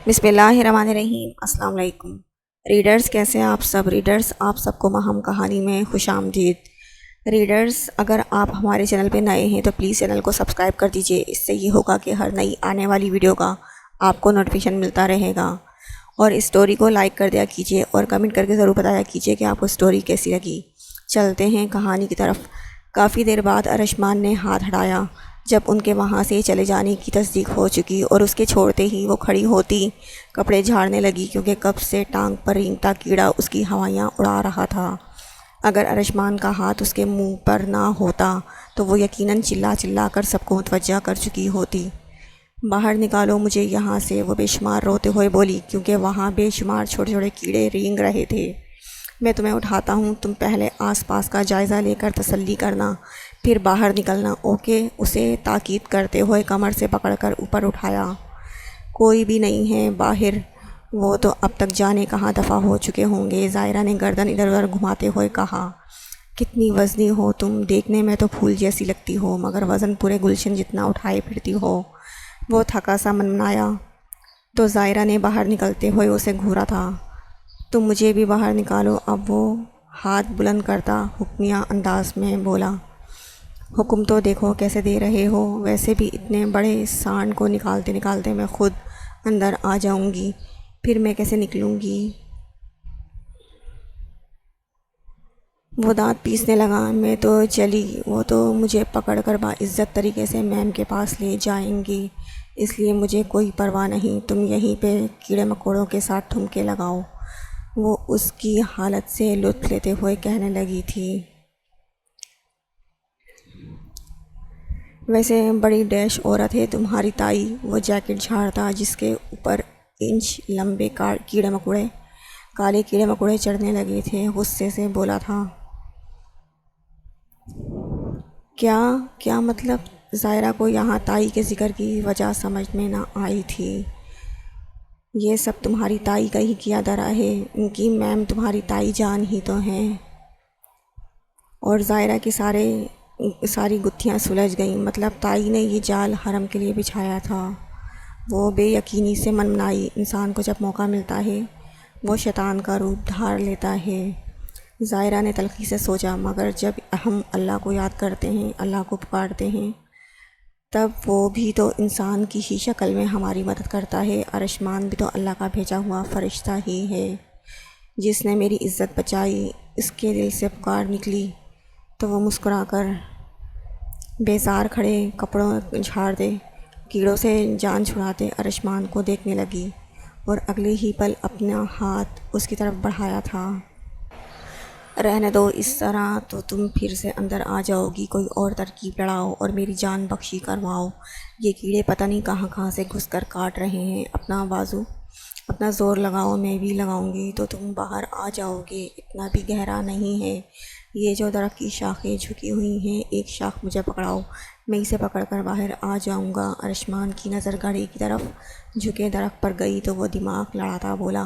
بسم اللہ الرحمن الرحیم۔ السلام علیکم ریڈرز، کیسے ہیں آپ سب ریڈرز؟ آپ سب کو ماہم کہانی میں خوش آمدید۔ ریڈرز، اگر آپ ہمارے چینل پہ نئے ہیں تو پلیز چینل کو سبسکرائب کر دیجئے، اس سے یہ ہوگا کہ ہر نئی آنے والی ویڈیو کا آپ کو نوٹیفیکیشن ملتا رہے گا۔ اور اس سٹوری کو لائک کر دیا کیجئے اور کمنٹ کر کے ضرور بتایا کیجئے کہ آپ کو سٹوری کیسی لگی۔ چلتے ہیں کہانی کی طرف۔ کافی دیر بعد ارشمان نے ہاتھ ہٹایا، جب ان کے وہاں سے چلے جانے کی تصدیق ہو چکی اور اس کے چھوڑتے ہی وہ کھڑی ہوتی کپڑے جھاڑنے لگی، کیونکہ کب سے ٹانگ پر رینگتا کیڑا اس کی ہوائیاں اڑا رہا تھا۔ اگر ارشمان کا ہاتھ اس کے منہ پر نہ ہوتا تو وہ یقیناً چلا چلا کر سب کو متوجہ کر چکی ہوتی۔ باہر نکالو مجھے یہاں سے، وہ بے شمار روتے ہوئے بولی، کیونکہ وہاں بے شمار چھوٹے چھوٹے کیڑے رینگ رہے تھے۔ میں تمہیں اٹھاتا ہوں، تم پہلے آس پاس کا جائزہ لے کر تسلی کرنا، پھر باہر نکلنا، اوکے؟ اسے تاکید کرتے ہوئے کمر سے پکڑ کر اوپر اٹھایا۔ کوئی بھی نہیں ہے باہر، وہ تو اب تک جانے کہاں دفع ہو چکے ہوں گے، ظاہرہ نے گردن ادھر ادھر گھماتے ہوئے کہا۔ کتنی وزنی ہو تم، دیکھنے میں تو پھول جیسی لگتی ہو مگر وزن پورے گلشن جتنا اٹھائے پھرتی ہو، وہ تھکا سا منمنایا۔ تو ظاہرہ نے باہر نکلتے ہوئے اسے گھورا تھا۔ تم مجھے بھی باہر نکالو، اب وہ ہاتھ بلند کرتا حکمیہ انداز میں بولا۔ حکم تو دیکھو کیسے دے رہے ہو، ویسے بھی اتنے بڑے سانڈ کو نکالتے نکالتے میں خود اندر آ جاؤں گی، پھر میں کیسے نکلوں گی؟ وہ دانت پیسنے لگا۔ میں تو چلی، وہ تو مجھے پکڑ کر باعزت طریقے سے میم کے پاس لے جائیں گی، اس لیے مجھے کوئی پرواہ نہیں، تم یہیں پہ کیڑے مکوڑوں کے ساتھ ٹھمکے لگاؤ، وہ اس کی حالت سے لطف لیتے ہوئے کہنے لگی تھی۔ ویسے بڑی ڈیش عورت ہے تمہاری تائی، وہ جیکٹ جھاڑتا جس کے اوپر انچ لمبے کالے کیڑے مکوڑے چڑھنے لگے تھے، غصے سے بولا تھا۔ کیا مطلب؟ ظاہرہ کو یہاں تائی کے ذکر کی وجہ سمجھ میں نہ آئی تھی۔ یہ سب تمہاری تائی کا ہی کیا دھرا ہے، ان کی میم تمہاری تائی جان ہی تو ہیں۔ اور ظاہرہ کی ساری گتھیاں سلجھ گئیں، مطلب تائی نے یہ جال حرم کے لیے بچھایا تھا۔ وہ بے یقینی سے منمنائی۔ انسان کو جب موقع ملتا ہے وہ شیطان کا روپ دھار لیتا ہے، ظاہرہ نے تلخی سے سوچا، مگر جب ہم اللہ کو یاد کرتے ہیں، اللہ کو پکارتے ہیں، تب وہ بھی تو انسان کی ہی شکل میں ہماری مدد کرتا ہے۔ ارشمان بھی تو اللہ کا بھیجا ہوا فرشتہ ہی ہے، جس نے میری عزت بچائی۔ اس کے دل سے پکار نکلی تو وہ مسکرا کر بیزار کھڑے کپڑوں جھاڑتے کیڑوں سے جان چھڑاتے ارشمان کو دیکھنے لگی، اور اگلے ہی پل اپنا ہاتھ اس کی طرف بڑھایا تھا۔ رہنے دو، اس طرح تو تم پھر سے اندر آ جاؤ گی، کوئی اور ترکیب لڑاؤ اور میری جان بخشی کرواؤ۔ یہ کیڑے پتہ نہیں کہاں کہاں سے گھس کر کاٹ رہے ہیں، اپنا زور لگاؤ، میں بھی لگاؤں گی تو تم باہر آ جاؤ گے، اتنا بھی گہرا نہیں ہے۔ یہ جو درخت کی شاخیں جھکی ہوئی ہیں، ایک شاخ مجھے پکڑاؤ، میں اسے پکڑ کر باہر آ جاؤں گا۔ ارشمان کی نظر گھڑی کی طرف جھکے درخت پر گئی تو وہ دماغ لڑاتا بولا،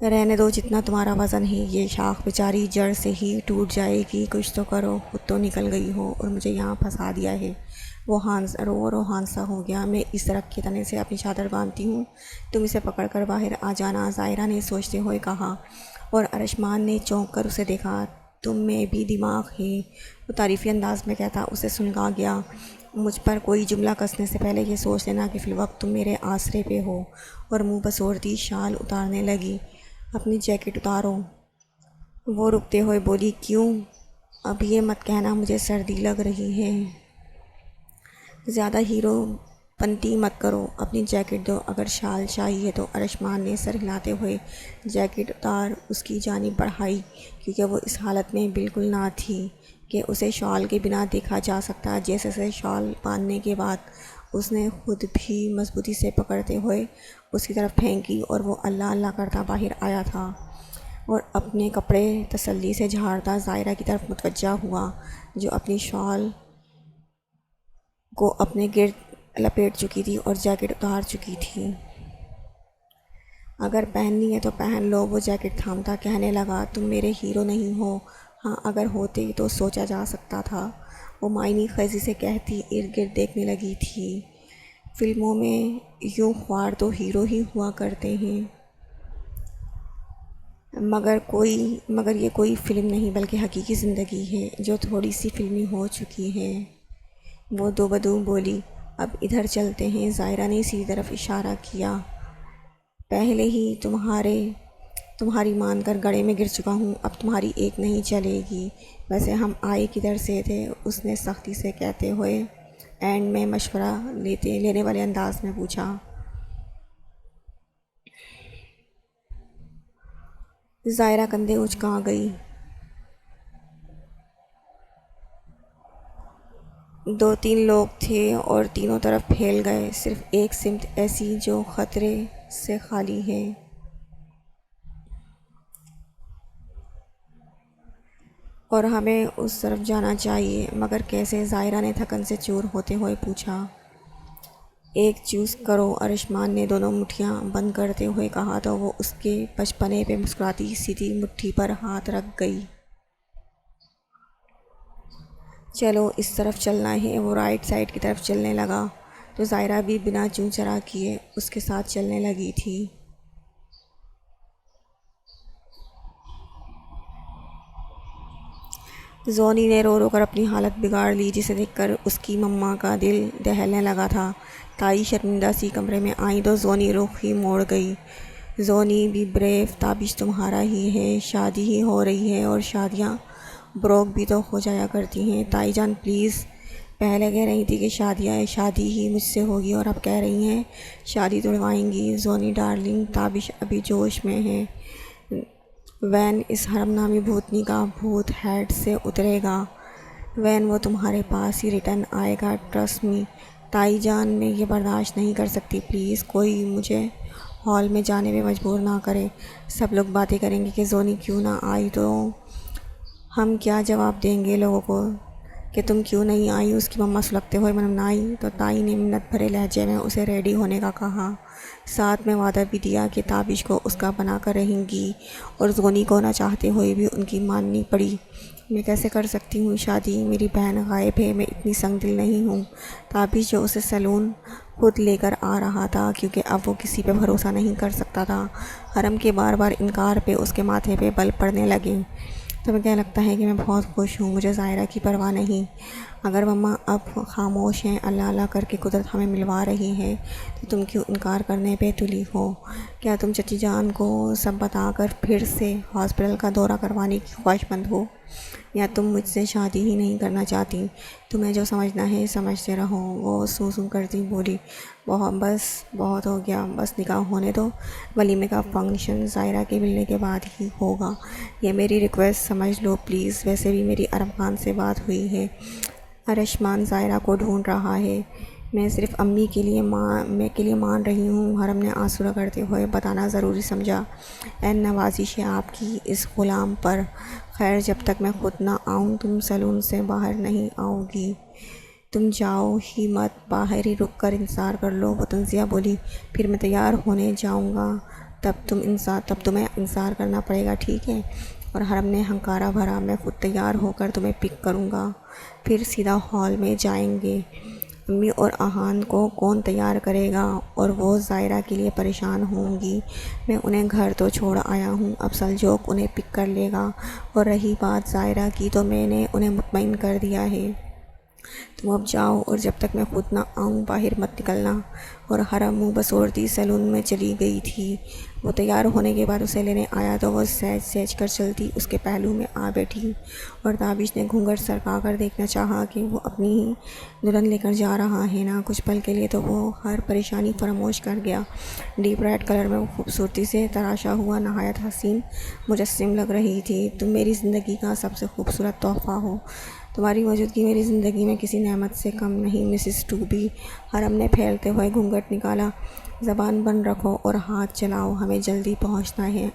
رہنے دو، جتنا تمہارا وزن ہے، یہ شاخ بیچاری جڑ سے ہی ٹوٹ جائے گی، کچھ تو کرو، خود تو نکل گئی ہو اور مجھے یہاں پھنسا دیا ہے۔ وہ روحان سا ہو گیا۔ میں اس درخت کے تنے سے اپنی چادر باندھتی ہوں، تم اسے پکڑ کر باہر آ جانا، ظاہرہ نے سوچتے ہوئے کہا، اور ارشمان نے چونک کر اسے دیکھا۔ تم میں بھی دماغ ہے، وہ تعریفی انداز میں کہتا اسے سنگا گیا۔ مجھ پر کوئی جملہ کسنے سے پہلے یہ سوچ لینا کہ فی الوقت تم میرے آسرے پہ ہو، اور منہ بسورتی شال اتارنے لگی۔ اپنی جیکٹ اتارو، وہ رکتے ہوئے بولی۔ کیوں؟ اب یہ مت کہنا مجھے سردی لگ رہی ہے، زیادہ ہیرو پنتی مت کرو، اپنی جیکٹ دو، اگر شال چاہیے تو۔ ارشمان نے سر ہلاتے ہوئے جیکٹ اتار اس کی جانب بڑھائی، کیونکہ وہ اس حالت میں بالکل نہ تھی کہ اسے شال کے بنا دیکھا جا سکتا۔ جیسے سے شال باندھنے کے بعد اس نے خود بھی مضبوطی سے پکڑتے ہوئے اس کی طرف پھینکی، اور وہ اللہ اللہ کرتا باہر آیا تھا، اور اپنے کپڑے تسلی سے جھاڑتا ظاہرہ کی طرف متوجہ ہوا، جو اپنی شال کو اپنے گرد لپیٹ چکی تھی اور جیکٹ اتار چکی تھی۔ اگر پہننی ہے تو پہن لو، وہ جیکٹ تھامتا کہنے لگا۔ تم میرے ہیرو نہیں ہو، ہاں اگر ہوتے تو سوچا جا سکتا تھا، وہ معنی خیزی سے کہتی ارد گرد دیکھنے لگی تھی۔ فلموں میں یوں خوار تو ہیرو ہی ہوا کرتے ہیں، مگر یہ کوئی فلم نہیں بلکہ حقیقی زندگی ہے جو تھوڑی سی فلمی ہو چکی ہے۔ وہ دو بدو بولی، اب ادھر چلتے ہیں۔ زائرہ نے اسی طرف اشارہ کیا۔ پہلے ہی تمہاری مان کر گڑھے میں گر چکا ہوں، اب تمہاری ایک نہیں چلے گی۔ ویسے ہم آئے کدھر سے تھے؟ اس نے سختی سے کہتے ہوئے اینڈ میں مشورہ لینے والے انداز میں پوچھا۔ زائرہ کندھے اچکا گئی۔ دو تین لوگ تھے اور تینوں طرف پھیل گئے، صرف ایک سمت ایسی جو خطرے سے خالی ہے۔ اور ہمیں اس طرف جانا چاہیے، مگر کیسے؟ زائرہ نے تھکن سے چور ہوتے ہوئے پوچھا۔ ایک چوز کرو، ارشمان نے دونوں مٹھیاں بند کرتے ہوئے کہا تو وہ اس کے بچپنے پہ مسکراتی سی مٹھی پر ہاتھ رکھ گئی۔ چلو اس طرف چلنا ہے۔ وہ رائٹ سائڈ کی طرف چلنے لگا تو زائرہ بھی بنا چوں چرا کیے اس کے ساتھ چلنے لگی تھی۔ زونی نے رو رو کر اپنی حالت بگاڑ لی، جسے دیکھ کر اس کی مما کا دل دہلنے لگا تھا۔ تائی شرمندہ سی کمرے میں آئیں تو زونی رخ ہی موڑ گئی۔ زونی بھی بریو، تابش تمہارا ہی ہے، شادی ہی ہو رہی ہے اور شادیاں بروک بھی تو ہو جایا کرتی ہیں۔ تائی جان پلیز، پہلے کہہ رہی تھی کہ شادی ہی مجھ سے ہوگی اور اب کہہ رہی ہیں شادی توڑوائیں گی۔ زونی ڈارلنگ، تابش ابھی جوش میں ہے۔ وین اس حرم نامی بھوتنی کا بھوت ہیڈ سے اترے گا، وین وہ تمہارے پاس ہی ریٹرن آئے گا، ٹرسٹ می۔ تائی جان میں یہ برداشت نہیں کر سکتی، پلیز کوئی مجھے ہال میں جانے پہ مجبور نہ کرے۔ سب لوگ باتیں کریں گے کہ زونی کیوں نہ آئی، تو ہم کیا جواب دیں گے لوگوں کو کہ تم کیوں نہیں آئی؟ اس کی مما سلگتے ہوئے منمنائی تو تائی نے منت بھرے لہجے میں اسے ریڈی ہونے کا کہا، ساتھ میں وعدہ بھی دیا کہ تابش کو اس کا بنا کر رہیں گی، اور زونی کو نہ چاہتے ہوئے بھی ان کی ماننی پڑی۔ میں کیسے کر سکتی ہوں شادی؟ میری بہن غائب ہے، میں اتنی سنگ دل نہیں ہوں۔ تابش جو اسے سیلون خود لے کر آ رہا تھا، کیونکہ اب وہ کسی پہ بھروسہ نہیں کر سکتا تھا۔ حرم کے بار بار انکار پہ اس کے ماتھے پہ بل پڑنے لگے۔ تمہیں کیا لگتا ہے کہ میں بہت خوش ہوں؟ مجھے زائرہ کی پرواہ نہیں۔ اگر مما اب خاموش ہیں، اللہ اللہ کر کے قدرت ہمیں ملوا رہی ہے، تو تم کیوں انکار کرنے پہ تلی ہو؟ کیا تم چچی جان کو سب بتا کر پھر سے ہاسپٹل کا دورہ کروانے کی خواہش مند ہو، یا تم مجھ سے شادی ہی نہیں کرنا چاہتی؟ تمہیں جو سمجھنا ہے سمجھتے رہو۔ وہ سوں سوں کرتی بولی، بہت ہو گیا، بس نکاح ہونے دو۔ ولیمے کا فنکشن زائرہ کے ملنے کے بعد ہی ہوگا، یہ میری ریکویسٹ سمجھ لو پلیز۔ ویسے بھی میری ارم خان سے بات ہوئی ہے، ارشمان زائرہ کو ڈھونڈ رہا ہے، میں صرف امی کے لیے مان رہی ہوں۔ حرم نے آنسو رگڑتے ہوئے بتانا ضروری سمجھا، اے نوازش ہے آپ کی اس غلام پر۔ خیر، جب تک میں خود نہ آؤں تم سیلون سے باہر نہیں آؤ گی۔ تم جاؤ ہی مت، باہر ہی رک کر انتظار کر لو۔ وہ تنزیہ بولی، پھر میں تیار ہونے جاؤں گا، تب تمہیں انتظار کرنا پڑے گا، ٹھیک ہے؟ اور حرم نے ہنکارا بھرا، میں خود تیار ہو کر تمہیں پک کروں گا، پھر سیدھا ہال میں جائیں گے۔ امی اور احان کو کون تیار کرے گا؟ اور وہ زائرہ کے لیے پریشان ہوں گی۔ میں انہیں گھر تو چھوڑ آیا ہوں، اب سلجوق انہیں پک کر لے گا۔ اور رہی بات زائرہ کی، تو میں نے انہیں مطمئن کر دیا ہے، تم اب جاؤ، اور جب تک میں خود نہ آؤں باہر مت نکلنا۔ اور حرم منہ بسوڑتی سیلون میں چلی گئی تھی۔ وہ تیار ہونے کے بعد اسے لینے آیا تو وہ سہج کر چلتی اس کے پہلو میں آ بیٹھی، اور تابش نے گھونگھٹ سرکا کر دیکھنا چاہا کہ وہ اپنی ہی دلہن لے کر جا رہا ہے نا۔ کچھ پل کے لیے تو وہ ہر پریشانی فراموش کر گیا۔ ڈیپ ریڈ کلر میں وہ خوبصورتی سے تراشا ہوا نہایت حسین مجسم لگ رہی تھی۔ تم میری زندگی کا سب سے خوبصورت تحفہ ہو، تمہاری موجودگی میری زندگی میں کسی نعمت سے کم نہیں، مسز ٹوبی۔ حرم نے پھیلتے ہوئے گھونگھٹ نکالا، زبان بند رکھو اور ہاتھ چلاؤ، ہمیں جلدی پہنچنا ہے۔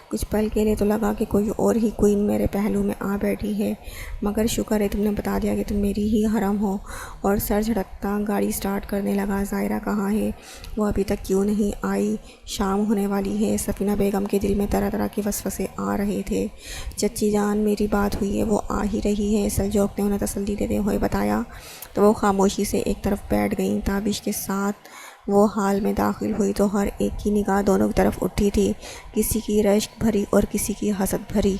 کچھ پل کے لیے تو لگا کہ کوئی اور ہی کوئین میرے پہلو میں آ بیٹھی ہے، مگر شکر ہے تم نے بتا دیا کہ تم میری ہی حرم ہو۔ اور سر جھٹکتا گاڑی سٹارٹ کرنے لگا۔ زائرہ کہاں ہے؟ وہ ابھی تک کیوں نہیں آئی؟ شام ہونے والی ہے۔ سکینہ بیگم کے دل میں طرح طرح کے وسوسے آ رہے تھے۔ چچی جان، میری بات ہوئی ہے، وہ آ ہی رہی ہے، سلجوق نے انہیں تسلی دیتے ہوئے بتایا، تو وہ خاموشی سے ایک طرف بیٹھ بیٹھ گئیں۔ تابش کے ساتھ وہ حال میں داخل ہوئی تو ہر ایک کی نگاہ دونوں کی طرف اٹھی تھی، کسی کی رشک بھری اور کسی کی حسد بھری۔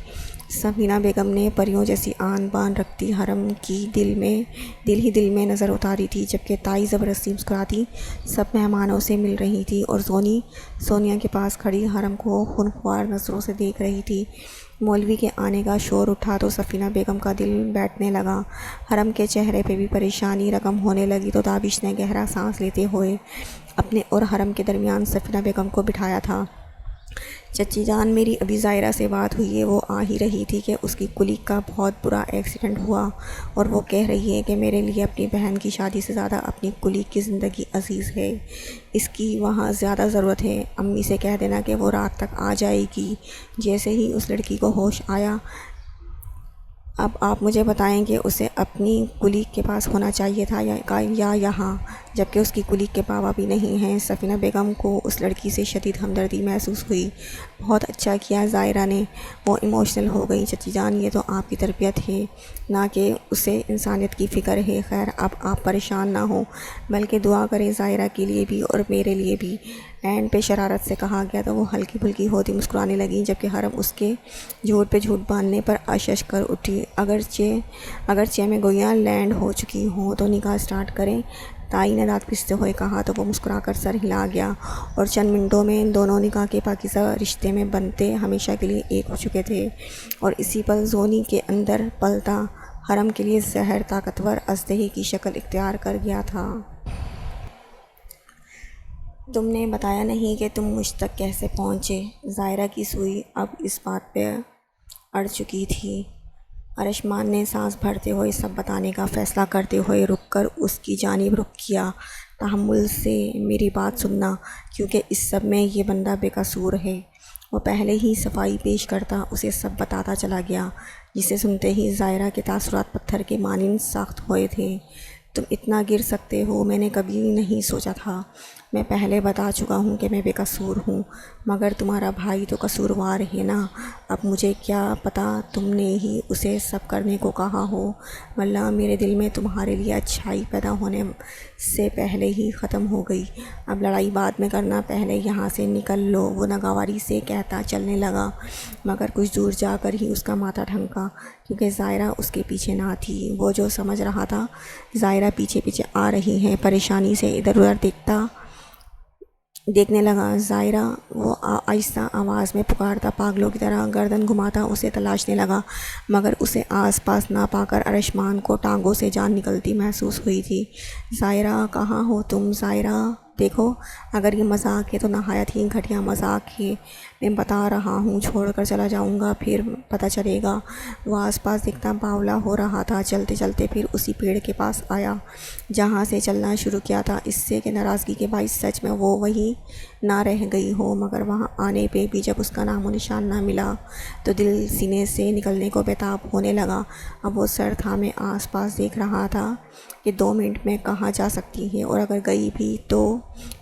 سفینہ بیگم نے پریوں جیسی آن بان رکھتی حرم کی دل میں نظر اتاری تھی، جبکہ تائی زبردستی مسکراتی سب مہمانوں سے مل رہی تھی اور سونیا کے پاس کھڑی حرم کو خونخوار نظروں سے دیکھ رہی تھی۔ مولوی کے آنے کا شور اٹھا تو سفینہ بیگم کا دل بیٹھنے لگا، حرم کے چہرے پہ بھی پریشانی رقم ہونے لگی تو تابش نے گہرا سانس لیتے ہوئے اپنے اور حرم کے درمیان سفینہ بیگم کو بٹھایا تھا۔ چچی جان، میری ابھی زائرہ سے بات ہوئی ہے، وہ آ ہی رہی تھی کہ اس کی کلیگ کا بہت برا ایکسیڈنٹ ہوا اور وہ کہہ رہی ہے کہ میرے لیے اپنی بہن کی شادی سے زیادہ اپنی کلیگ کی زندگی عزیز ہے، اس کی وہاں زیادہ ضرورت ہے۔ امی سے کہہ دینا کہ وہ رات تک آ جائے گی۔ جیسے ہی اس لڑکی کو ہوش آیا، اب آپ مجھے بتائیں کہ اسے اپنی کلیگ کے پاس ہونا چاہیے تھا یا یہاں، جبکہ اس کی کلیگ کے بابا بھی نہیں ہیں۔ سفینہ بیگم کو اس لڑکی سے شدید ہمدردی محسوس ہوئی۔ بہت اچھا کیا زائرہ نے، وہ ایموشنل ہو گئی۔ چچی جان، یہ تو آپ کی تربیت ہے، نہ کہ اسے انسانیت کی فکر ہے۔ خیر، اب آپ پریشان نہ ہوں، بلکہ دعا کریں زائرہ کے لیے بھی اور میرے لیے بھی۔ اینڈ پہ شرارت سے کہا گیا تو وہ ہلکی پھلکی ہوتی مسکرانے لگیں، جبکہ حرم اس کے جھوٹ پہ جھوٹ باندھنے پر اشش کر اٹھی۔ اگرچہ میں گویا لینڈ ہو چکی ہوں تو نکاح سٹارٹ کریں، تائی نے دانت پستے ہوئے کہا تو وہ مسکرا کر سر ہلا گیا، اور چند منٹوں میں دونوں نکاح کے پاکیزہ رشتے میں بندھتے ہمیشہ کے لیے ایک ہو چکے تھے۔ اور اسی پل زونی کے اندر پلتا حرم کے لیے زہر طاقتور اژدہے کی شکل اختیار کر گیا تھا۔ تم نے بتایا نہیں کہ تم مجھ تک کیسے پہنچے؟ زائرہ کی سوئی اب اس بات پہ اڑ چکی تھی۔ ارشمان نے سانس بھرتے ہوئے سب بتانے کا فیصلہ کرتے ہوئے رک کر اس کی جانب رخ کیا۔ تحمل سے میری بات سننا، کیونکہ اس سب میں یہ بندہ بے قصور ہے۔ وہ پہلے ہی صفائی پیش کرتا اسے سب بتاتا چلا گیا، جسے سنتے ہی زائرہ کے تاثرات پتھر کے مانند سخت ہوئے تھے۔ تم اتنا گر سکتے ہو، میں نے کبھی نہیں سوچا تھا۔ میں پہلے بتا چکا ہوں کہ میں بے قصور ہوں، مگر تمہارا بھائی تو قصوروار ہے نا۔ اب مجھے کیا پتہ تم نے ہی اسے سب کرنے کو کہا ہو، واللہ میرے دل میں تمہارے لیے اچھائی پیدا ہونے سے پہلے ہی ختم ہو گئی۔ اب لڑائی بعد میں کرنا، پہلے یہاں سے نکل لو، وہ ناگواری سے کہتا چلنے لگا، مگر کچھ دور جا کر ہی اس کا ماتھا ٹھنکا، کیونکہ زائرہ اس کے پیچھے نہ تھی۔ وہ جو سمجھ رہا تھا زائرہ پیچھے پیچھے آ رہی ہے، پریشانی سے ادھر ادھر دیکھنے لگا۔ زائرہ، وہ آہستہ آواز میں پکارتا پاگلوں کی طرح گردن گھماتا اسے تلاشنے لگا، مگر اسے آس پاس نہ پا کر ارشمان کو ٹانگوں سے جان نکلتی محسوس ہوئی تھی۔ زائرہ، کہاں ہو تم؟ زائرہ، دیکھو، اگر یہ مذاق ہے تو نہایت ہی گھٹیا مذاق ہے، میں بتا رہا ہوں، چھوڑ کر چلا جاؤں گا پھر پتہ چلے گا۔ وہ آس پاس دیکھتا باولا ہو رہا تھا، چلتے چلتے پھر اسی پیڑ کے پاس آیا جہاں سے چلنا شروع کیا تھا، اس سے کہ ناراضگی کے باعث سچ میں وہ وہیں نہ رہ گئی ہو، مگر وہاں آنے پہ بھی جب اس کا نام و نشان نہ ملا تو دل سینے سے نکلنے کو بےتاب ہونے لگا۔ اب وہ سر تھامے آس پاس دیکھ رہا تھا کہ 2 منٹ میں کہاں جا سکتی ہے، اور اگر گئی بھی تو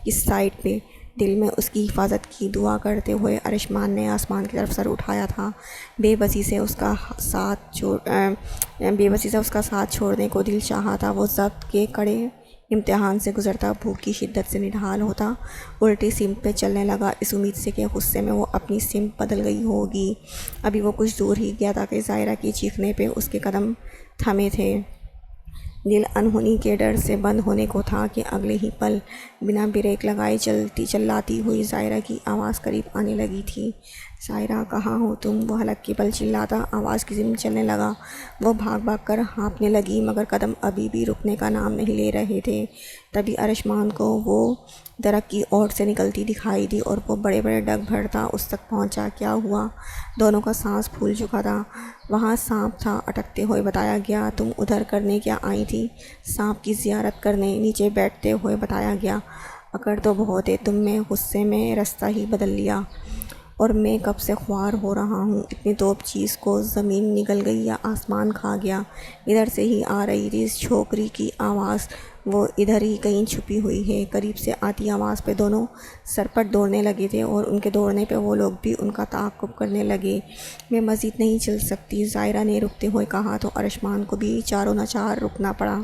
کس سائڈ پہ۔ دل میں اس کی حفاظت کی دعا کرتے ہوئے ارشمان نے آسمان کی طرف سر اٹھایا تھا۔ بے بسی سے اس کا ساتھ چھوڑنے کو دل چاہا تھا۔ وہ ضبط کے کڑے امتحان سے گزرتا، بھوک کی شدت سے نڈھال ہوتا، الٹی سمت پہ چلنے لگا، اس امید سے کہ غصے میں وہ اپنی سمت بدل گئی ہوگی۔ ابھی وہ کچھ دور ہی گیا تھا کہ زائرہ کی چیخنے پہ اس کے قدم تھمے تھے۔ دل انہونی کے ڈر سے بند ہونے کو تھا کہ اگلے ہی پل بنا بریک لگائے چلاتی ہوئی زائرہ کی آواز قریب آنے لگی تھی۔ زائرہ، کہاں ہو تم؟ وہ حلق کے بل چلاتا آواز کی سمت چلنے لگا۔ وہ بھاگ بھاگ کر ہانپنے لگی، مگر قدم ابھی بھی رکنے کا نام نہیں لے رہے تھے۔ تبھی ارشمان کو وہ درخت کی اوٹ سے نکلتی دکھائی دی اور وہ بڑے بڑے ڈگ بھرتا اس تک پہنچا۔ کیا ہوا؟ دونوں کا سانس پھول چکا تھا۔ وہاں سانپ تھا، اٹکتے ہوئے بتایا گیا۔ تم ادھر کرنے کیا آئی تھی؟ سانپ کی زیارت کرنے، نیچے بیٹھتے ہوئے بتایا گیا۔ اکڑ تو بہت ہے تم میں، غصے میں رستہ ہی بدل لیا۔ اور میں کب سے خوار ہو رہا ہوں، اتنی توپ چیز کو زمین نگل گئی یا آسمان کھا گیا۔ ادھر سے ہی آ رہی تھی اس چھوکری کی آواز، وہ ادھر ہی کہیں چھپی ہوئی ہے۔ قریب سے آتی آواز پہ دونوں سرپٹ دوڑنے لگے تھے اور ان کے دوڑنے پہ وہ لوگ بھی ان کا تعاقب کرنے لگے۔ میں مزید نہیں چل سکتی، ظاہرہ نے رکتے ہوئے کہا تو ارشمان کو بھی چاروں ناچار رکنا پڑا۔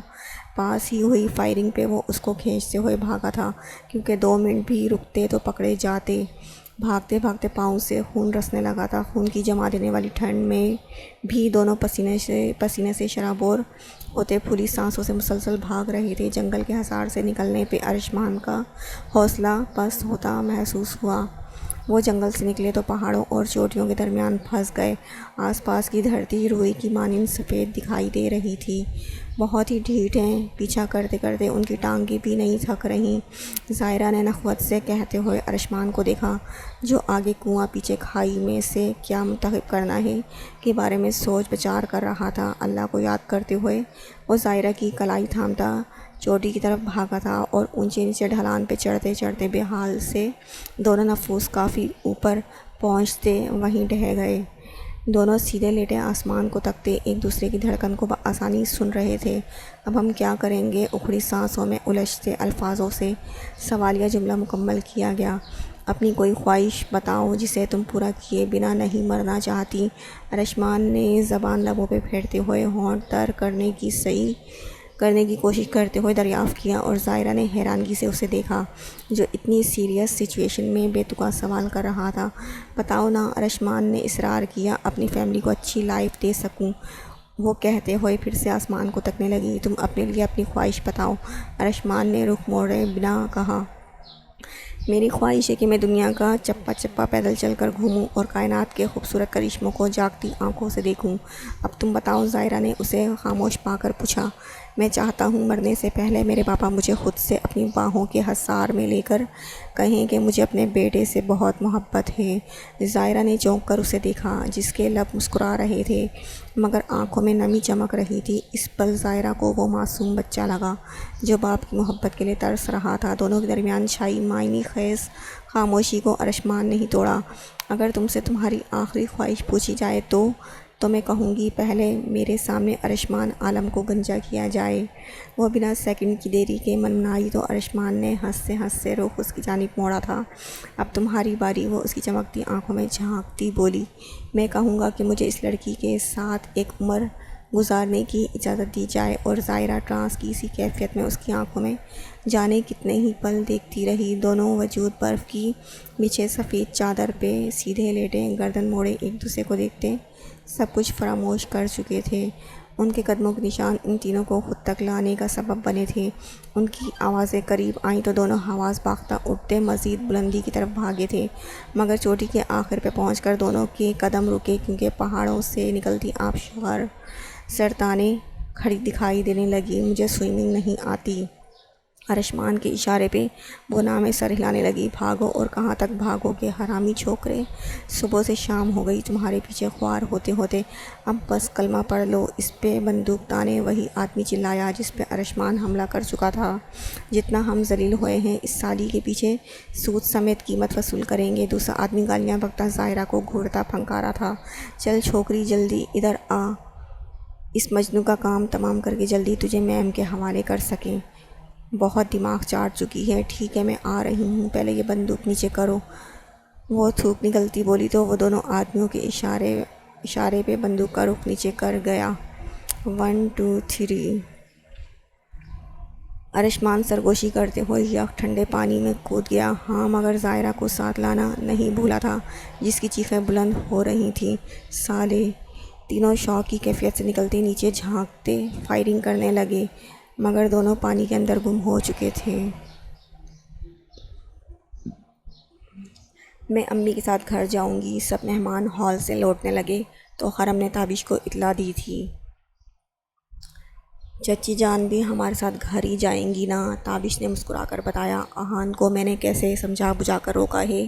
پاس ہی ہوئی فائرنگ پہ وہ اس کو کھینچتے ہوئے بھاگا تھا، کیونکہ 2 منٹ بھی رکتے تو پکڑے جاتے۔ بھاگتے بھاگتے پاؤں سے خون رسنے لگا تھا۔ خون کی جما دینے والی ٹھنڈ میں بھی دونوں پسینے سے شرابور ہوتے پھولی سانسوں سے مسلسل بھاگ رہے تھے۔ جنگل کے حصار سے نکلنے پہ ارشمان کا حوصلہ پست ہوتا محسوس ہوا۔ وہ جنگل سے نکلے تو پہاڑوں اور چوٹیوں کے درمیان پھنس گئے۔ آس پاس کی دھرتی روئی کی مانند سفید دکھائی دے رہی تھی۔ بہت ہی ڈھیٹ ہیں، پیچھا کرتے کرتے ان کی ٹانگیں بھی نہیں تھک رہیں۔ ظاہرہ نے نخوت سے کہتے ہوئے ارشمان کو دیکھا، جو آگے کنواں پیچھے کھائی میں سے کیا منتخب کرنا ہے کے بارے میں سوچ بچار کر رہا تھا۔ اللہ کو یاد کرتے ہوئے وہ ظاہرہ کی کلائی تھامتا چوٹی کی طرف بھاگا تھا اور اونچے نیچے ڈھلان پہ چڑھتے چڑھتے بے حال سے دونوں نفوس کافی اوپر پہنچتے وہیں ڈھہ گئے۔ دونوں سیدھے لیٹے آسمان کو تکتے ایک دوسرے کی دھڑکن کو بآسانی سن رہے تھے۔ اب ہم کیا کریں گے؟ اکھڑی سانسوں میں الجھتے الفاظوں سے سوالیہ جملہ مکمل کیا گیا۔ اپنی کوئی خواہش بتاؤ جسے تم پورا کیے بنا نہیں مرنا چاہتی، ارشمان نے زبان لبوں پہ پھیرتے ہوئے ہونٹ تر کرنے کی کوشش کرتے ہوئے دریافت کیا، اور ظاہرہ نے حیرانگی سے اسے دیکھا، جو اتنی سیریس سچویشن میں بے تکا سوال کر رہا تھا۔ بتاؤ نا، ارشمان نے اصرار کیا، اپنی فیملی کو اچھی لائف دے سکوں، وہ کہتے ہوئے پھر سے آسمان کو تکنے لگی۔ تم اپنے لیے اپنی خواہش بتاؤ، ارشمان نے رخ موڑے بنا کہا۔ میری خواہش ہے کہ میں دنیا کا چپا چپا پیدل چل کر گھوموں اور کائنات کے خوبصورت کرشموں کو جاگتی آنکھوں سے دیکھوں۔ اب تم بتاؤ، ظاہرہ نے اسے خاموش پا کر پوچھا۔ میں چاہتا ہوں مرنے سے پہلے میرے پاپا مجھے خود سے اپنی باہوں کے حصار میں لے کر کہیں کہ مجھے اپنے بیٹے سے بہت محبت ہے۔ ظاہرہ نے چونک کر اسے دیکھا، جس کے لب مسکرا رہے تھے مگر آنکھوں میں نمی چمک رہی تھی۔ اس پل ظاہرہ کو وہ معصوم بچہ لگا جو باپ کی محبت کے لیے ترس رہا تھا۔ دونوں کے درمیان چھائی معنی خیز خاموشی کو ارشمان نہیں توڑا۔ اگر تم سے تمہاری آخری خواہش پوچھی جائے تو میں کہوں گی پہلے میرے سامنے ارشمان عالم کو گنجا کیا جائے۔ وہ بنا سیکنڈ کی دیری کے منمنائی تو ارشمان نے ہنستے رخ اس کی جانب موڑا تھا۔ اب تمہاری باری، وہ اس کی چمکتی آنکھوں میں جھانکتی بولی۔ میں کہوں گا کہ مجھے اس لڑکی کے ساتھ ایک عمر گزارنے کی اجازت دی جائے، اور ظاہرہ ٹرانس کی اسی کیفیت میں اس کی آنکھوں میں جانے کتنے ہی پل دیکھتی رہی۔ دونوں وجود برف کی بچھے سفید چادر پہ سیدھے لیٹے، گردن موڑے ایک دوسرے کو دیکھتے سب کچھ فراموش کر چکے تھے۔ ان کے قدموں کے نشان ان تینوں کو خود تک لانے کا سبب بنے تھے۔ ان کی آوازیں قریب آئیں تو دونوں حواس باختہ اٹھتے مزید بلندی کی طرف بھاگے تھے، مگر چوٹی کے آخر پہ پہنچ کر دونوں کے قدم رکے، کیونکہ پہاڑوں سے نکلتی آبشار سرطانیں کھڑی دکھائی دینے لگی۔ مجھے سوئمنگ نہیں آتی، ارشمان کے اشارے پہ وہ نام سر ہلانے لگی۔ بھاگو، اور کہاں تک بھاگو گے حرامی چھوکرے؟ صبح سے شام ہو گئی تمہارے پیچھے خوار ہوتے ہوتے، اب بس کلمہ پڑھ لو۔ اس پہ بندوق تانے وہی آدمی چلایا جس پہ ارشمان حملہ کر چکا تھا۔ جتنا ہم ذلیل ہوئے ہیں، اس سالی کے پیچھے سود سمیت قیمت وصول کریں گے۔ دوسرا آدمی گالیاں بکتا ظاہرہ کو گھورتا پھنکارا تھا۔ چل چھوکری، جلدی ادھر آ، اس مجنوں کا کام تمام کر کے جلدی تجھے میم کے حوالے کر سکیں۔ بہت دماغ چاٹ چکی ہے۔ ٹھیک ہے، میں آ رہی ہوں، پہلے یہ بندوق نیچے کرو۔ وہ تھوک نکلتی بولی تو وہ دونوں آدمیوں کے اشارے پہ بندوق کا رخ نیچے کر گیا۔ 1 2 3۔ ارشمان سرگوشی کرتے ہوئے یک ٹھنڈے پانی میں کود گیا۔ ہاں، مگر ظاہرہ کو ساتھ لانا نہیں بھولا تھا، جس کی چیخیں بلند ہو رہی تھیں۔ سالے! تینوں شوق کی کیفیت سے نکلتے نیچے جھانکتے فائرنگ کرنے لگے، مگر دونوں پانی کے اندر گم ہو چکے تھے۔ میں امی کے ساتھ گھر جاؤں گی۔ سب مہمان ہال سے لوٹنے لگے تو خرم نے تابش کو اطلاع دی تھی۔ چچی جان بھی ہمارے ساتھ گھر ہی جائیں گی نا؟ تابش نے مسکرا کر بتایا۔ آہان کو میں نے کیسے سمجھا بجھا کر روکا ہے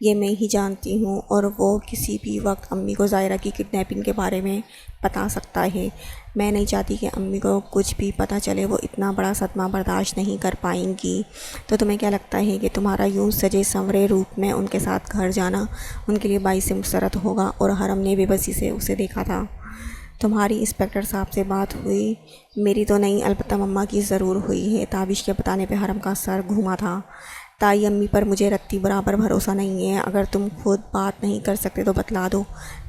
یہ میں ہی جانتی ہوں، اور وہ کسی بھی وقت امی کو ظاہرہ کی کڈنیپنگ کے بارے میں بتا سکتا ہے۔ میں نہیں چاہتی کہ امی کو کچھ بھی پتہ چلے، وہ اتنا بڑا صدمہ برداشت نہیں کر پائیں گی۔ تو تمہیں کیا لگتا ہے کہ تمہارا یوں سجے سنورے روپ میں ان کے ساتھ گھر جانا ان کے لیے باعث مسرت ہوگا؟ اور حرم نے بے بسی سے اسے دیکھا تھا۔ تمہاری انسپکٹر صاحب سے بات ہوئی؟ میری تو نہیں، البتہ مما کی ضرور ہوئی ہے۔ تابش کے بتانے پہ حرم کا سر گھوما تھا۔ تائی امی پر مجھے رتی برابر بھروسہ نہیں ہے۔ اگر تم خود بات نہیں کر سکتے تو بتلا دو،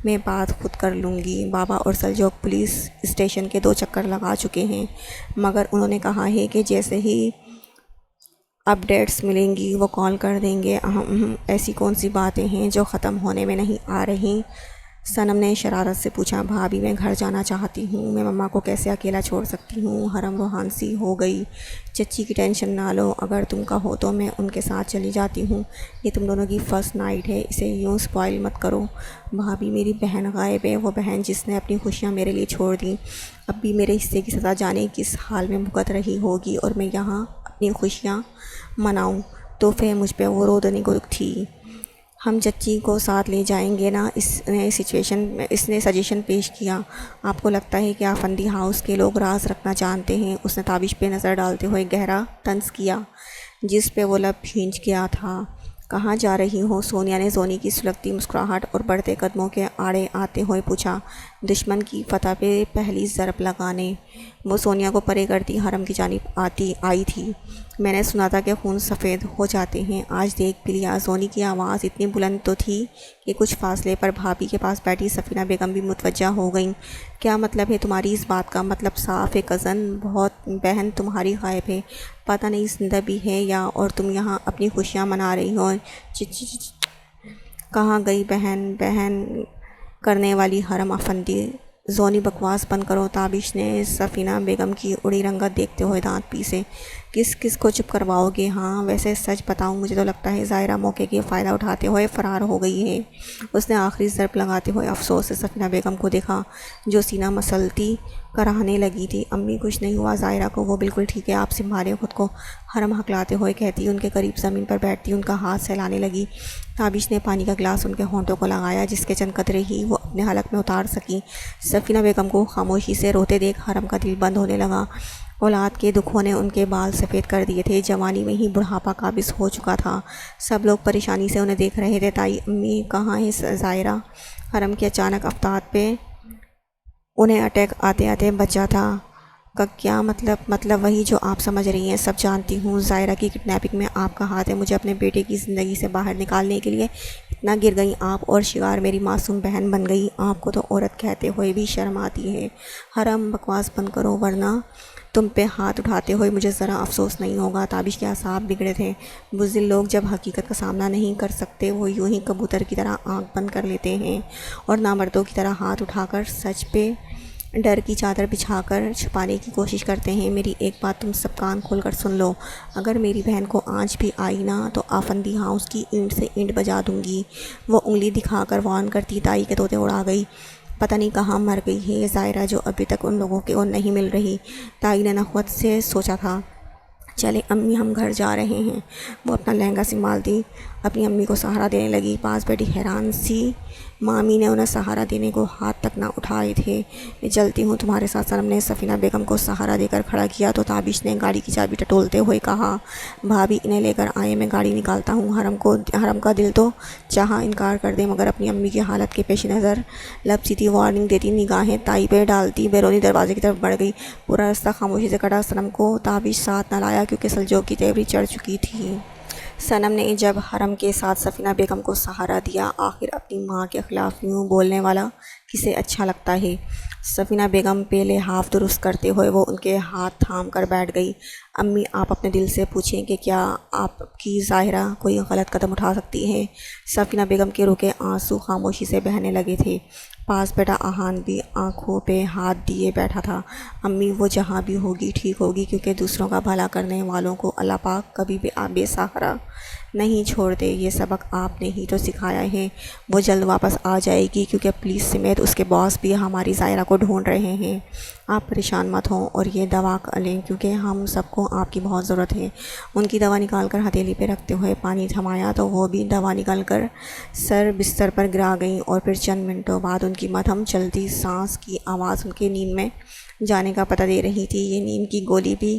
میں بات خود کر لوں گی۔ بابا اور سلجوق پولیس اسٹیشن کے 2 چکر لگا چکے ہیں، مگر انہوں نے کہا ہے کہ جیسے ہی اپڈیٹس ملیں گی وہ کال کر دیں گے۔ ایسی کون سی باتیں ہیں جو ختم ہونے میں نہیں آ رہی؟ صنم نے شرارت سے پوچھا۔ بھابھی میں گھر جانا چاہتی ہوں، میں مما کو کیسے اکیلا چھوڑ سکتی ہوں؟ حرم روحان سی ہو گئی۔ چچی کی ٹینشن نہ لو، اگر تم کہو تو میں ان کے ساتھ چلی جاتی ہوں۔ یہ تم دونوں کی فرسٹ نائٹ ہے، اسے یوں سپوائل مت کرو۔ بھابھی میری بہن غائب ہے، وہ بہن جس نے اپنی خوشیاں میرے لیے چھوڑ دیں۔ اب بھی میرے حصے کی سزا جانے کس حال میں بھگت رہی ہوگی، اور میں یہاں اپنی خوشیاں مناؤں تو پھر مجھ پہ وہ رودنی کو تھی۔ ہم چچی کو ساتھ لے جائیں گے نا؟ اس نے سجیشن پیش کیا۔ آپ کو لگتا ہے کہ آفندی ہاؤس کے لوگ راز رکھنا جانتے ہیں؟ اس نے تابش پہ نظر ڈالتے ہوئے گہرا طنز کیا، جس پہ وہ لب بھینچ گیا تھا۔ کہاں جا رہی ہو؟ سونیا نے زونی کی سلگتی مسکراہٹ اور بڑھتے قدموں کے آڑے آتے ہوئے پوچھا۔ دشمن کی فتح پہ پہلی ضرب لگانے۔ وہ سونیا کو پرے کرتی حرم کی جانب آئی تھی۔ میں نے سنا تھا کہ خون سفید ہو جاتے ہیں، آج دیکھ بھی لیا۔ زونی کی آواز اتنی بلند تو تھی کہ کچھ فاصلے پر بھابھی کے پاس بیٹھی سفینہ بیگم بھی متوجہ ہو گئیں۔ کیا مطلب ہے تمہاری اس بات کا؟ مطلب صاف ہے کزن، بہت بہن تمہاری غائب ہے، پتہ نہیں زندہ بھی ہے یا، اور تم یہاں اپنی خوشیاں منا رہی ہو۔ کہاں گئی بہن؟ بہن کرنے والی حرم افندی، زونی بکواس بند کرو۔ تابش نے سفینہ بیگم کی اڑی رنگت دیکھتے ہوئے دانت پیسے۔ کس کو چپ کرواؤ گے؟ ہاں ویسے سچ بتاؤں، مجھے تو لگتا ہے ظاہرہ موقع کے فائدہ اٹھاتے ہوئے فرار ہو گئی ہے۔ اس نے آخری ضرب لگاتے ہوئے افسوس سے سفینہ بیگم کو دیکھا، جو سینہ مسلتی کراہنے لگی تھی۔ امی کچھ نہیں ہوا ظاہرہ کو، وہ بالکل ٹھیک ہے، آپ سنبھالیں خود کو، حرم ہکلاتے ہوئے کہتی ان کے قریب زمین پر بیٹھتی ان کا ہاتھ سہلانے لگی۔ تابش نے پانی کا گلاس ان کے ہونٹوں کو لگایا، جس کے چند قطرے ہی وہ اپنے حلق میں اتار سکی۔ سفینہ بیگم کو خاموشی سے روتے دیکھ حرم کا دل بند ہونے لگا۔ اولاد کے دکھوں نے ان کے بال سفید کر دیے تھے، جوانی میں ہی بڑھاپا قابض ہو چکا تھا۔ سب لوگ پریشانی سے انہیں دیکھ رہے تھے۔ تائی امی کہاں ہے ظاہرہ؟ حرم کے اچانک افتاد پہ انہیں اٹیک آتے آتے بچا تھا۔ کا کیا مطلب وہی جو آپ سمجھ رہی ہیں، سب جانتی ہوں۔ ظاہرہ کی کڈنیپنگ میں آپ کا ہاتھ ہے، مجھے اپنے بیٹے کی زندگی سے باہر نکالنے کے لیے اتنا گر گئی آپ، اور شکار میری معصوم بہن بن گئی۔ آپ کو تو عورت کہتے ہوئے بھی شرم آتی ہے۔ حرم بکواس بند کرو، ورنہ تم پہ ہاتھ اٹھاتے ہوئے مجھے ذرا افسوس نہیں ہوگا۔ تابش کے اعصاب بگڑے تھے۔ بزدل لوگ جب حقیقت کا سامنا نہیں کر سکتے، وہ یوں ہی کبوتر کی طرح آنکھ بند کر لیتے ہیں، اور نامردوں کی طرح ہاتھ اٹھا کر سچ پہ ڈر کی چادر بچھا کر چھپانے کی کوشش کرتے ہیں۔ میری ایک بات تم سب کان کھول کر سن لو، اگر میری بہن کو آج بھی آئی نا تو آفندی ہاؤس کی اینٹ سے اینٹ بجا دوں گی۔ وہ انگلی دکھا کر وارن کرتی تائی کے طوطے اڑا گئی۔ پتہ نہیں کہاں مر گئی ہے ظاہرہ، جو ابھی تک ان لوگوں کو نہیں مل رہی۔ تائی نے نخوت سے سوچا تھا، چلے امی ہم گھر جا رہے ہیں۔ وہ اپنا لہنگا سنبھالتی اپنی امی کو سہارا دینے لگی۔ پاس بیٹھی حیران سی مامی نے انہیں سہارا دینے کو ہاتھ تک نہ اٹھائے تھے۔ میں چلتی ہوں تمہارے ساتھ۔ صنم نے سفینہ بیگم کو سہارا دے کر کھڑا کیا تو تابش نے گاڑی کی چابی ٹٹولتے ہوئے کہا، بھابھی انہیں لے کر آئے، میں گاڑی نکالتا ہوں۔ حرم کا دل تو چاہا انکار کر دے، مگر اپنی امی کی حالت کے پیش نظر لبسیتی وارننگ دیتی نگاہیں تائی پہ ڈالتی بیرونی دروازے کی طرف بڑھ گئی۔ پورا راستہ خاموشی سے کٹا۔ صنم کو تابش ساتھ نہ لایا کیونکہ سلجوق کی تیوری چڑھ چکی تھی۔ صنم نے جب حرم کے ساتھ سفینہ بیگم کو سہارا دیا، آخر اپنی ماں کے خلاف یوں بولنے والا کسے اچھا لگتا ہے؟ سفینہ بیگم پہ لحاف درست کرتے ہوئے وہ ان کے ہاتھ تھام کر بیٹھ گئی۔ امی آپ اپنے دل سے پوچھیں کہ کیا آپ کی ظاہرہ کوئی غلط قدم اٹھا سکتی ہے؟ سفینہ بیگم کے رکے آنسو خاموشی سے بہنے لگے تھے۔ پاس بیٹھا آہان بھی آنکھوں پہ ہاتھ دیے بیٹھا تھا۔ امی وہ جہاں بھی ہوگی ٹھیک ہوگی، کیونکہ دوسروں کا بھلا کرنے والوں کو اللہ پاک کبھی بھی بے سہارا نہیں چھوڑتے۔ یہ سبق آپ نے ہی تو سکھایا ہے۔ وہ جلد واپس آ جائے گی، کیونکہ پولیس سمیت شاید اس کے باس بھی ہماری زائرہ کو ڈھونڈ رہے ہیں۔ آپ پریشان مت ہوں اور یہ دوا لیں کیونکہ ہم سب کو آپ کی بہت ضرورت ہے۔ ان کی دوا نکال کر ہتھیلی پہ رکھتے ہوئے پانی تھمایا تو وہ بھی دوا نکال کر سر بستر پر گرا گئیں، اور پھر چند منٹوں بعد ان کی مدھم چلتی سانس کی آواز ان کے نیند میں جانے کا پتہ دے رہی تھی۔ یہ نیند کی گولی بھی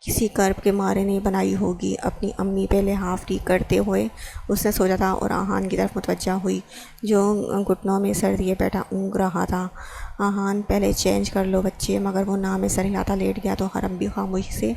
کسی کرب کے مارے نے بنائی ہوگی۔ اپنی امی پہ لحاف ٹھیک کرتے ہوئے اس نے سوچا تھا اور آہان کی طرف متوجہ ہوئی جو گھٹنوں میں سر دیے بیٹھا اونگ رہا تھا۔ آہان پہلے چینج کر لو بچے، مگر وہ نام میں سر ہلاتا لیٹ گیا تو حرم بھی خاموشی سے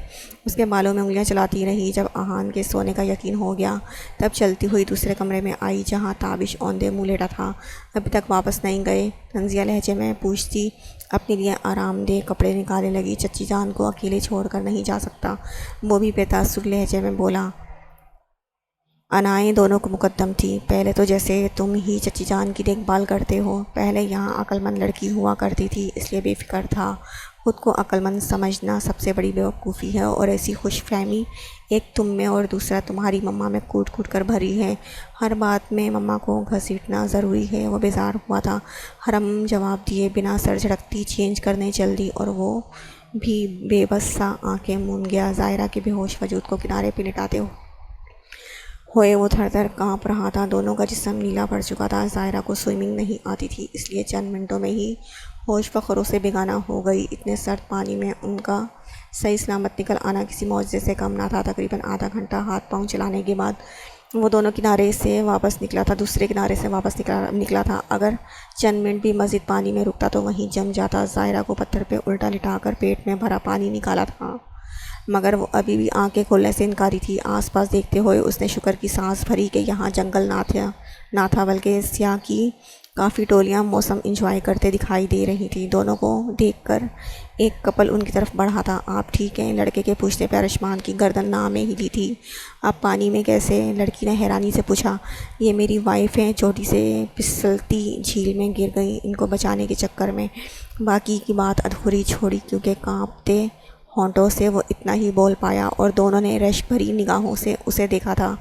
اس کے بالوں میں انگلیاں چلاتی رہی۔ جب آہان کے سونے کا یقین ہو گیا تب چلتی ہوئی دوسرے کمرے میں آئی جہاں تابش اوندے منہ لیٹا تھا۔ ابھی تک واپس نہیں گئے؟ طنزیہ لہجے میں پوچھتی اپنے لیے آرام دہ کپڑے نکالنے لگی۔ چچی جان کو اکیلے چھوڑ کر نہیں جا سکتا، وہ بھی بے تاثر لہجے میں بولا۔ انائیں دونوں کو مقدم تھی۔ پہلے تو جیسے تم ہی چچی جان کی دیکھ بھال کرتے ہو، پہلے یہاں عقل مند لڑکی ہوا کرتی تھی اس لیے بے فکر تھا۔ خود کو عقل مند سمجھنا سب سے بڑی بیوقوفی ہے، اور ایسی خوش فہمی ایک تم میں اور دوسرا تمہاری مما میں کوٹ کوٹ کر بھری ہے۔ ہر بات میں مما کو گھسیٹنا ضروری ہے۔ وہ بیزار ہوا تھا۔ حرم جواب دیے بنا سر جھٹکتی چینج کرنے چل دی، اور وہ بھی بے بس سا آنکھیں مون گیا۔ زائرہ کے بے ہوش وجود کو کنارے پہ لٹاتے ہوئے وہ تھر تھر کانپ رہا تھا۔ دونوں کا جسم نیلا پڑ چکا تھا۔ زائرہ کو سوئمنگ نہیں آتی تھی، اس لیے چند منٹوں میں ہی ہوش فخروں سے بیگانہ ہو گئی۔ اتنے سرد پانی میں ان کا صحیح سلامت نکل آنا کسی معجزے سے کم نہ تھا۔ تقریباً آدھا گھنٹہ ہاتھ پاؤں چلانے کے بعد وہ دونوں کنارے سے واپس نکلا تھا، دوسرے کنارے سے واپس نکلا تھا۔ اگر چند منٹ بھی مزید پانی میں رکتا تو وہیں جم جاتا۔ زائرہ کو پتھر پہ الٹا لٹا کر پیٹ میں بھرا پانی نکالا تھا، مگر وہ ابھی بھی آنکھیں کھولنے سے انکاری تھی۔ آس پاس دیکھتے ہوئے اس نے شکر کی سانس بھری کہ یہاں جنگل نہ تھا بلکہ سیاہ کی کافی ٹولیاں موسم انجوائے کرتے دکھائی دے رہی تھیں۔ دونوں کو دیکھ کر ایک کپل ان کی طرف بڑھا تھا۔ آپ ٹھیک ہیں؟ لڑکے کے پوچھنے پہ ارشمان کی گردن نہ میں ہلی تھی۔ آپ پانی میں کیسے؟ لڑکی نے حیرانی سے پوچھا۔ یہ میری وائف ہیں، چوٹی سے پھسلتی جھیل میں گر گئی ان کو بچانے کے چکر میں۔ باقی کی بات ادھوری چھوڑی کیونکہ کانپتے ہونٹوں سے وہ اتنا ہی بول پایا، اور دونوں نے رشک بھری نگاہوں سے اسے دیکھا تھا۔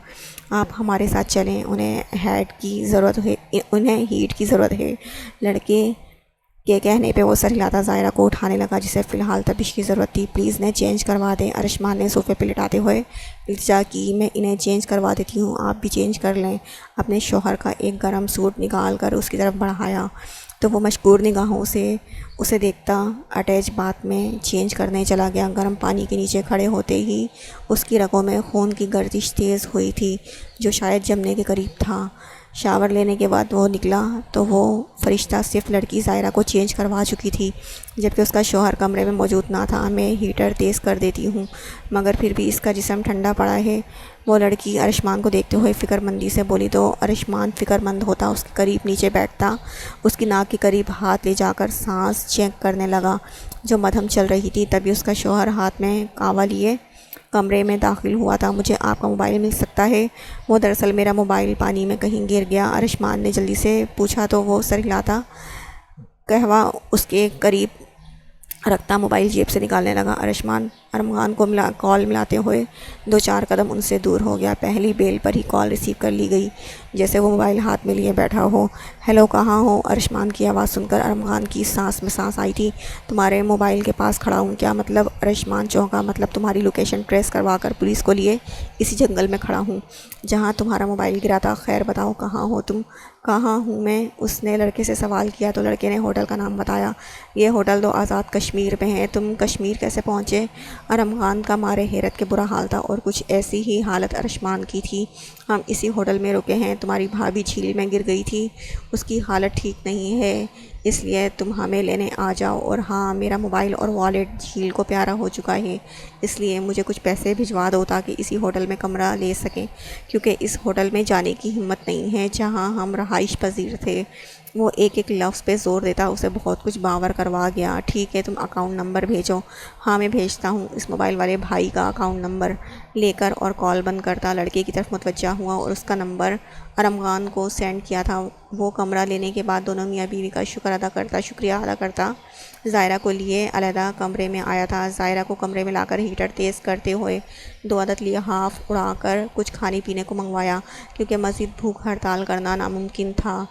آپ ہمارے ساتھ چلیں، انہیں ہیٹ کی ضرورت ہے۔ لڑکے کے کہنے پہ وہ سر ہلاتا زائرہ کو اٹھانے لگا جسے فی الحال تبش کی ضرورت تھی۔ پلیز انہیں چینج کروا دیں، ارشمان نے صوفے پہ لٹاتے ہوئے التجا کی۔ میں انہیں چینج کروا دیتی ہوں، آپ بھی چینج کر لیں۔ اپنے شوہر کا ایک گرم سوٹ نکال کر اس کی طرف بڑھایا تو وہ مشکور نگاہوں سے اسے دیکھتا اٹیچ باتھ میں چینج کرنے چلا گیا۔ گرم پانی کے نیچے کھڑے ہوتے ہی اس کی رگوں میں خون کی گردش تیز ہوئی تھی جو شاید جمنے کے قریب تھا۔ شاور لینے کے بعد وہ نکلا تو وہ فرشتہ صرف لڑکی زائرہ کو چینج کروا چکی تھی جبکہ اس کا شوہر کمرے میں موجود نہ تھا۔ میں ہیٹر تیز کر دیتی ہوں مگر پھر بھی اس کا جسم ٹھنڈا پڑا ہے، وہ لڑکی ارشمان کو دیکھتے ہوئے فکر مندی سے بولی تو ارشمان فکر مند ہوتا اس کے قریب نیچے بیٹھتا، اس کی ناک کے قریب ہاتھ لے جا کر سانس چیک کرنے لگا جو مدھم چل رہی تھی۔ تبھی اس کا شوہر ہاتھ میں کاوا لیے کمرے میں داخل ہوا تھا۔ مجھے آپ کا موبائل مل سکتا ہے؟ وہ دراصل میرا موبائل پانی میں کہیں گر گیا، ارشمان نے جلدی سے پوچھا تو وہ سر ہلاتا قہوہ اس کے قریب رکھتا موبائل جیب سے نکالنے لگا۔ ارشمان ارمغان کو کال ملاتے ہوئے 2-4 قدم ان سے دور ہو گیا۔ پہلی بیل پر ہی کال ریسیو کر لی گئی جیسے وہ موبائل ہاتھ میں لیے بیٹھا ہو۔ ہیلو، کہاں ہو؟ ارشمان کی آواز سن کر ارمغان کی سانس میں سانس آئی تھی۔ تمہارے موبائل کے پاس کھڑا ہوں۔ کیا مطلب؟ ارشمان چونکا۔ مطلب تمہاری لوکیشن ٹریس کروا کر پولیس کو لیے اسی جنگل میں کھڑا ہوں جہاں تمہارا موبائل گرا تھا۔ خیر بتاؤ کہاں ہو تم؟ کہاں ہوں میں؟ اس نے لڑکے سے سوال کیا تو لڑکے نے ہوٹل کا نام بتایا۔ یہ ہوٹل تو آزاد کشمیر میں ہے، تم کشمیر کیسے پہنچے؟ ارمغان کا مارے حیرت کے برا حال تھا اور کچھ ایسی ہی حالت ارشمان کی تھی۔ ہم اسی ہوٹل میں رکے ہیں، تمہاری بھابھی جھیل میں گر گئی تھی، اس کی حالت ٹھیک نہیں ہے اس لیے تم ہمیں لینے آ جاؤ، اور ہاں میرا موبائل اور والیٹ جھیل کو پیارا ہو چکا ہے اس لیے مجھے کچھ پیسے بھجوا دو تاکہ اسی ہوٹل میں کمرہ لے سکیں کیونکہ اس ہوٹل میں جانے کی ہمت نہیں ہے جہاں ہم رہائش پذیر تھے۔ وہ ایک لفظ پہ زور دیتا اسے بہت کچھ باور کروا گیا۔ ٹھیک ہے، تم اکاؤنٹ نمبر بھیجو۔ ہاں میں بھیجتا ہوں۔ اس موبائل والے بھائی کا اکاؤنٹ نمبر لے کر اور کال بند کرتا لڑکے کی طرف متوجہ ہوا اور اس کا نمبر ارمغان کو سینڈ کیا تھا۔ وہ کمرہ لینے کے بعد دونوں میاں بیوی کا شکریہ ادا کرتا زائرہ کو لیے علیحدہ کمرے میں آیا تھا۔ زائرہ کو کمرے میں لا کر ہیٹر تیز کرتے ہوئے 2 عدد لحاف اڑا کر کچھ کھانے پینے کو منگوایا کیونکہ مزید بھوک ہڑتال کرنا ناممکن تھا۔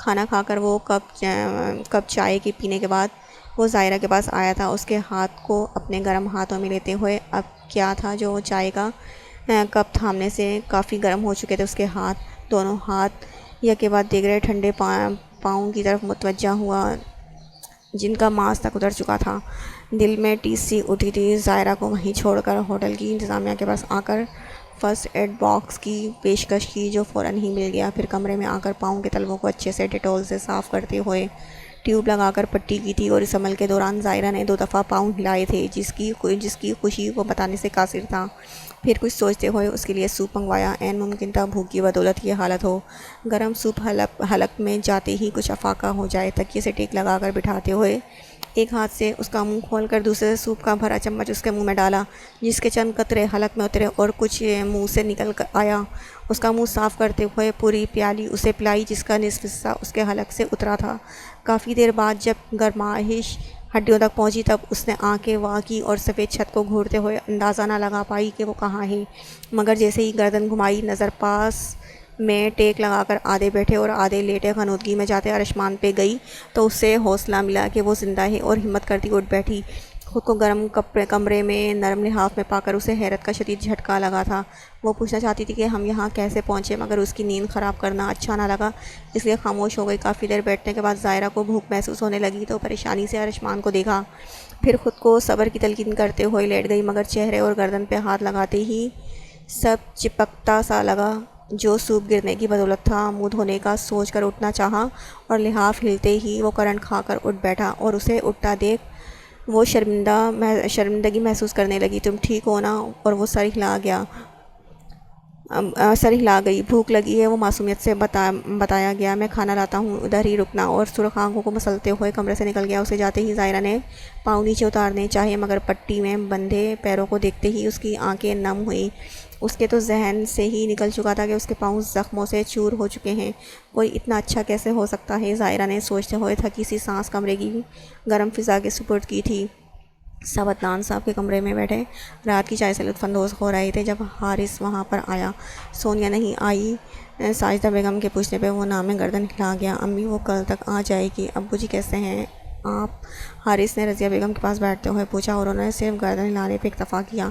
کھانا کھا کر وہ کپ چائے کے پینے کے بعد وہ ظاہرہ کے پاس آیا تھا، اس کے ہاتھ کو اپنے گرم ہاتھوں میں لیتے ہوئے. اب کیا تھا، جو چائے کا کپ تھامنے سے کافی گرم ہو چکے تھے اس کے ہاتھ. دونوں ہاتھ یکے بعد دیگر ٹھنڈے پاؤں کی طرف متوجہ ہوا جن کا ماس تک اتر چکا تھا. دل میں ٹیس سی اٹھی تھی ظاہرہ کو وہیں چھوڑ کر ہوٹل کی انتظامیہ کے پاس آ کر فرسٹ ایڈ باکس کی پیشکش کی، جو فوراً ہی مل گیا. پھر کمرے میں آ کر پاؤں کے تلووں کو اچھے سے ڈیٹول سے صاف کرتے ہوئے ٹیوب لگا کر پٹی کی تھی. اور اس عمل کے دوران ظاہرہ نے 2 دفعہ پاؤں ہلائے تھے، جس کی خوشی وہ بتانے سے قاصر تھا. پھر کچھ سوچتے ہوئے اس کے لیے سوپ منگوایا. عین ممکن تھا بھوک کی بدولت یہ حالت ہو. گرم سوپ حلق میں جاتے ہی کچھ افاقہ ہو جائے. تکیے سے ٹیک لگا کر بٹھاتے ہوئے ایک ہاتھ سے اس کا منہ کھول کر دوسرے سے سوپ کا بھرا چمچ اس کے منہ میں ڈالا، جس کے چند قطرے حلق میں اترے اور کچھ منہ سے نکل کر آیا. اس کا منہ صاف کرتے ہوئے پوری پیالی اسے پلائی، جس کا نصف حصہ اس کے حلق سے اترا تھا. کافی دیر بعد جب گرمائش ہڈیوں تک پہنچی تب اس نے آنکھیں واہ کی اور سفید چھت کو گھورتے ہوئے اندازہ نہ لگا پائی کہ وہ کہاں ہے. مگر جیسے ہی گردن گھمائی، نظر پاس میں ٹیک لگا کر آدھے بیٹھے اور آدھے لیٹے غنودگی میں جاتے آرشمان پہ گئی تو اس سے حوصلہ ملا کہ وہ زندہ ہے، اور ہمت کرتی اٹھ بیٹھی. خود کو گرم کمرے میں نرم لحاف میں پا کر اسے حیرت کا شدید جھٹکا لگا تھا. وہ پوچھنا چاہتی تھی کہ ہم یہاں کیسے پہنچے، مگر اس کی نیند خراب کرنا اچھا نہ لگا، اس لیے خاموش ہو گئی. کافی دیر بیٹھنے کے بعد ظاہرہ کو بھوک محسوس ہونے لگی تو پریشانی سے ارشمان کو دیکھا. پھر خود کو صبر کی تلقین کرتے ہوئے لیٹ گئی، مگر چہرے اور گردن پہ ہاتھ لگاتے ہی سب چپکتا سا لگا. جو سوپ گرنے کی بدولت تھا. منہ دھونے کا سوچ کر اٹھنا چاہا اور لحاف ہلتے ہی وہ کرنٹ کھا کر اٹھ بیٹھا، اور اسے اٹھتا دیکھ وہ شرمندگی محسوس کرنے لگی. تم ٹھیک ہو نا؟ اور وہ سر ہلا گئی. بھوک لگی ہے، وہ معصومیت سے بتایا گیا. میں کھانا لاتا ہوں، ادھر ہی رکنا. اور سرخ آنکھوں کو مسلتے ہوئے کمرے سے نکل گیا. اسے جاتے ہی ظاہرہ نے پاؤں نیچے اتارنے چاہے، مگر پٹی میں بندھے پیروں کو دیکھتے ہی اس کی آنکھیں نم ہوئیں. اس کے تو ذہن سے ہی نکل چکا تھا کہ اس کے پاؤں زخموں سے چور ہو چکے ہیں. کوئی اتنا اچھا کیسے ہو سکتا ہے؟ ظاہرہ نے سوچتے ہوئے تھکی سی سانس کمرے کی گرم فضا کے سپرد کی تھی. سب عدنان صاحب کے کمرے میں بیٹھے رات کی چائے سے لطف اندوز ہو رہے تھے جب حارث وہاں پر آیا. سونیا نہیں آئی؟ ساجدہ بیگم کے پوچھنے پہ وہ نام گردن ہلا گیا. امی وہ کل تک آ جائے گی. ابو جی کیسے ہیں آپ؟ حارث نے رضیہ بیگم کے پاس بیٹھتے ہوئے پوچھا، اور انہوں نے صرف گردن ہلانے پہ اکتفا کیا.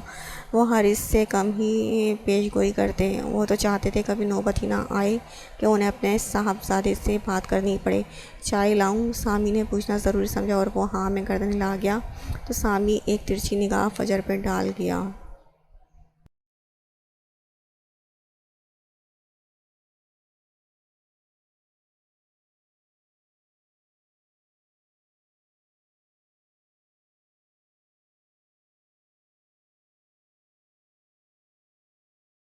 وہ حارث سے کم ہی پیش گوئی کرتے. وہ تو چاہتے تھے کبھی نوبت ہی نہ آئے کہ انہیں اپنے صاحبزادے سے بات کرنی پڑے. چائے لاؤں؟ سامی نے پوچھنا ضروری سمجھا اور وہ ہاں میں گردن ہلا گیا تو سامی ایک ترچھی نگاہ فجر پہ ڈال گیا.